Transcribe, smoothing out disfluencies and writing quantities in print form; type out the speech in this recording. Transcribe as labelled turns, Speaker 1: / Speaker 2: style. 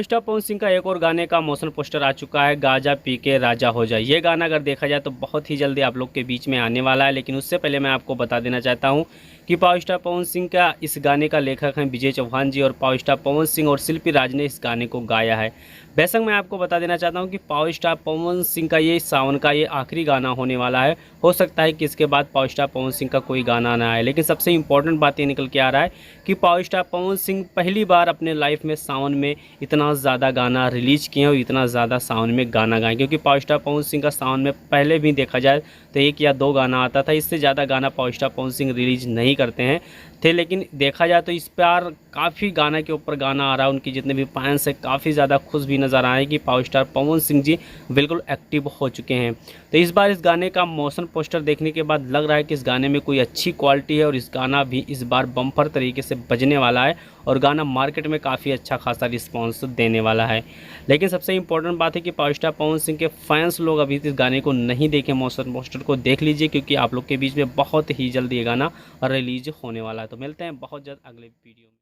Speaker 1: Power star Pawan Singh का एक और गाने का मोशन पोस्टर आ चुका है, गाजा पी के राजा हो जाए। ये गाना अगर देखा जाए तो बहुत ही जल्दी आप लोग के बीच में आने वाला है, लेकिन उससे पहले मैं आपको बता देना चाहता हूँ कि पावर स्टार पवन सिंह का इस गाने का लेखक हैं विजय चौहान जी, और पावर स्टार पवन सिंह और शिल्पी राज ने इस गाने को गाया है। बेशक मैं आपको बता देना चाहता हूँ कि पावर स्टार पवन सिंह का ये सावन का ये आखिरी गाना होने वाला है। हो सकता है कि इसके बाद पावर स्टार पवन सिंह का कोई गाना ना आए, लेकिन सबसे इंपॉर्टेंट बात ये निकल के आ रहा है कि पावर स्टार पवन सिंह पहली बार अपने लाइफ में सावन में इतना ज़्यादा गाना रिलीज किए और इतना ज़्यादा सावन में गाना गाएं, क्योंकि पावर स्टार पवन सिंह का सावन में पहले भी देखा जाए तो 1 या 2 गाना आता था, इससे ज़्यादा गाना power star Pawan Singh release नहीं करते हैं थे। लेकिन देखा जाए तो इस बार काफ़ी गाना के ऊपर गाना आ रहा है, उनकी जितने भी फैंस हैं काफ़ी ज़्यादा खुश भी नज़र आ रहे हैं कि पावर स्टार पवन सिंह जी बिल्कुल एक्टिव हो चुके हैं। तो इस बार इस गाने का मोशन पोस्टर देखने के बाद लग रहा है कि इस गाने में कोई अच्छी क्वालिटी है और इस गाना भी इस बार बम्पर तरीके से बजने वाला है और गाना मार्केट में काफ़ी अच्छा खासा रिस्पॉन्स देने वाला है। लेकिन सबसे इंपॉर्टेंट बात है कि पावर स्टार पवन सिंह के फैंस लोग अभी इस गाने को नहीं देखे, मोशन पोस्टर को देख लीजिए, क्योंकि आप लोग के बीच में बहुत ही जल्द ये गाना रिलीज होने वाला है। तो मिलते हैं बहुत जल्द अगले वीडियो में।